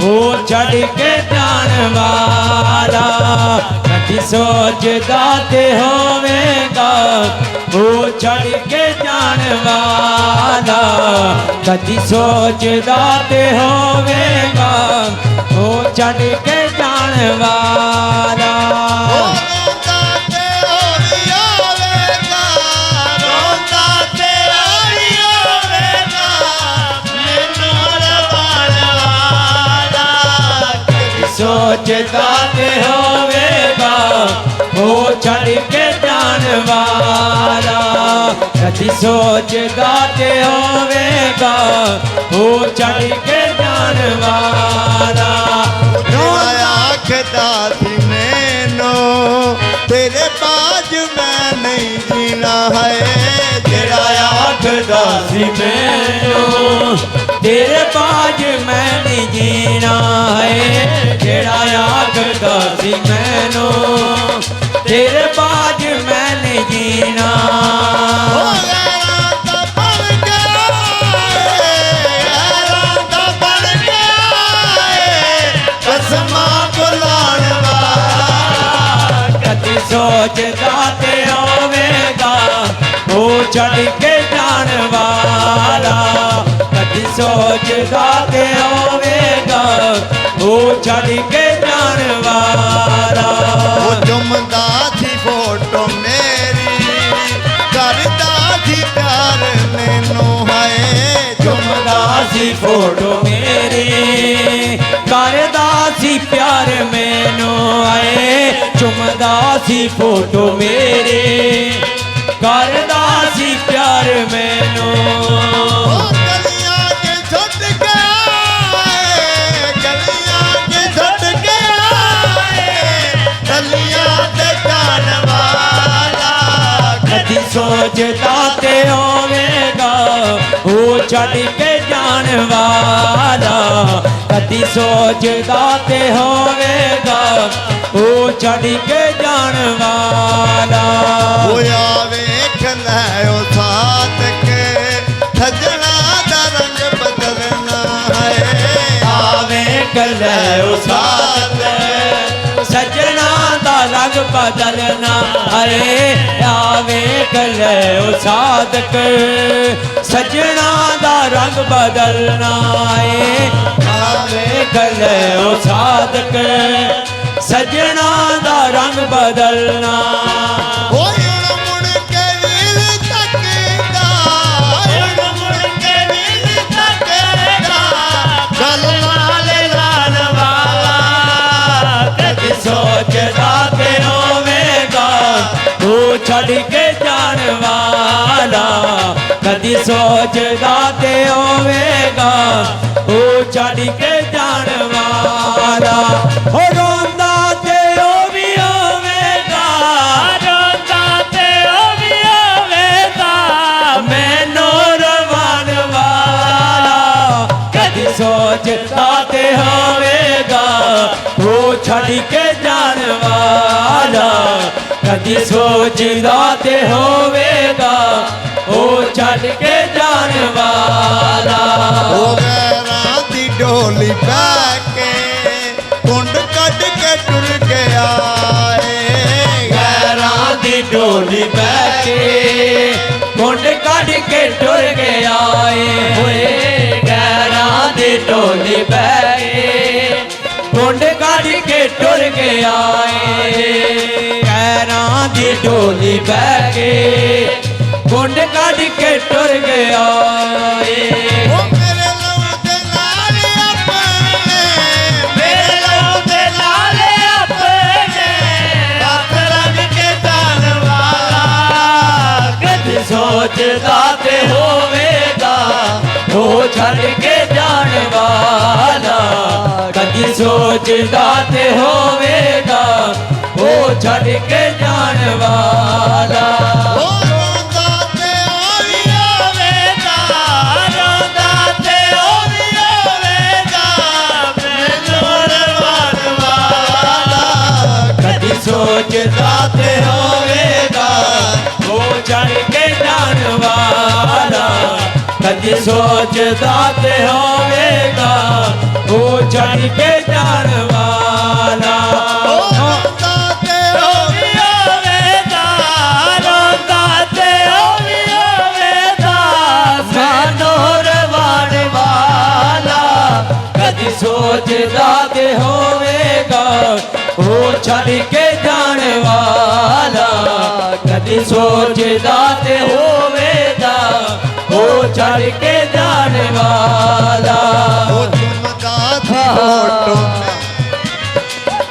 वो छड़ के जान वाला कदी सोचदा ते होवेगा वो छड़ के जान वाला कदी सोचदा ते होवेगा वो छड़ के जान वाला सोचदा ते होवेगा वो छड़ के जान वाला कदी सोचदा ते होवेगा वो छड़ के जान वाला आखदा सी मैनू तेरे बाज मैं नहीं जीना है जेड़ा आखदा सी मैनू तेरे बाज मैं नहीं जीना है जेड़ा आखदा सी मैनू तेरे बाज मैं नहीं जीना कदी सोचदा ते होवेगा वो छड़ के जान वाला कदी सोचदा ते होवेगा वो छड़ के जान वाला चुमदा सी फोटो मेरी करदा सी प्यार मैनू है चुमदा सी फोटो मेरी करदा सी प्यार मैनू आए चुमदा सी फोटो मेरी करदा सी प्यार मैनू कदी सोचदा ते होवेगा वो छड़ के जान वाला कदी सोचदा ते होवेगा वो छड़ के जान वाला होया वेख लै साथ के सजना दा रंग बदलना है आवे कलै साथ सजना दा रंग बदलना अरे आवे कलै साधक सजना दा रंग बदलना है आवे कलै साधक सजना दा रंग बदलना सोचदा ते होवेगा वो छड़ के जान वाला कदी सोचदा ते होवेगा वो छड़ के जान वाला हो रोंदा ते ओ भी होवेगा रोंदा ते ओ भी होवेगा मैनू रवान वाला कदी सोचदा ते होवेगा वो छड़ के जान वाला कदी सोचदा ते होवेगा वो छड़ के जान वाला दी डोली बैके कुंड कट के टुर गया गैरां दी डोली बैके कुंड कट के टुर गया होए गैरां दी डोली बैके कुंड कट के टुर गया गैरां दी डोली बैके कुंड कट के टुर गया सोचदा ते होवेगा वो छड़ के जान वाला कदी सोचदा ते होवेगा वो छड़ के जान वाला रोंदा ते होवेगा मैनू रवान वाला कदी सोचदा ते होवेगा वो छड़ के जान वाला कदी सोचदा ते होवेगा वो छड़ ਛੱਡ ਕੇ ਜਾਣ ਵਾਲਾ ਉਹ ਰੋਂਦਾ ਤੇ ਉਹ ਵੀ ਹੋਵੇਗਾ, ਰੋਂਦਾ ਤੇ ਉਹ ਵੀ ਹੋਵੇਗਾ। ਨੂਰ ਵਾਣ ਵਾਲਾ ਕਦੀ ਸੋਚਦਾ ਤੇ ਹੋਵੇਗਾ ਉਹ ਛੱਡ ਕੇ ਜਾਣ ਵਾਲਾ ਕਦੀ ਸੋਚਦਾ ਤੇ ਹੋਵੇਗਾ ਉਹ ਛੱਡ ਕੇ ਜਾਣ ਵਾਲਾ ਉਹ ਚੁੰਮਦਾ ਸੀ ਫੋਟੋ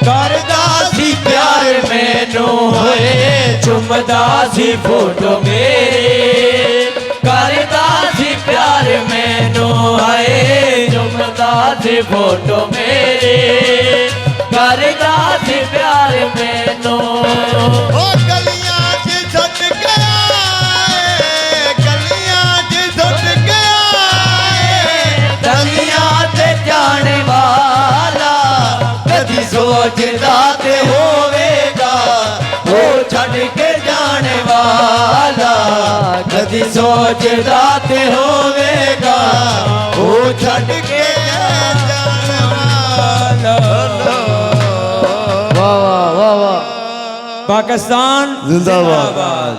ਕਰਦਾ ਸੀ ਪਿਆਰ ਮੈਨੂੰ ਹੋਏ ਚੁੰਮਦਾ ਸੀ ਫੋਟੋ ਮੇਰੇ ਕਰਦਾ ਸੀ ਪਿਆਰ ਮੈਨੂੰ ਹਾਏ ਚੁੰਮਦਾ ਸੀ ਫੋਟੋ ਮੇਰੇ ਕਰਦਾ ਸੀ ਪਿਆਰ ਮੈਨੂੰ ਉਹ ਗਲੀਆਂ 'ਚ ਸੁੱਟ ਗਿਆ ਏ, ਗਲੀਆਂ 'ਚ ਸੁੱਟ ਗਿਆ ਏ। ਦੁਨੀਆ ਤੇ ਜਾਣ ਵਾਲਾ ਕਦੀ ਸੋਚਦਾ ਤੇ ਹੋਵੇਗਾ ਉਹ ਛੱਡ ਕੇ ਜਾਣ ਵਾਲਾ ਕਦੀ ਸੋਚਦਾ ਤੇ ਹੋਵੇਗਾ ਉਹ ਛੱਡ ਕੇ ਜਾਣ ਵਾਲਾ ਵਾਹ ਵਾਹ ਵਾਹ ਵਾਹ ਪਾਕਿਸਤਾਨ ਜ਼ਿੰਦਾਬਾਦ। ਜ਼ਿੰਦਾਬਾਦ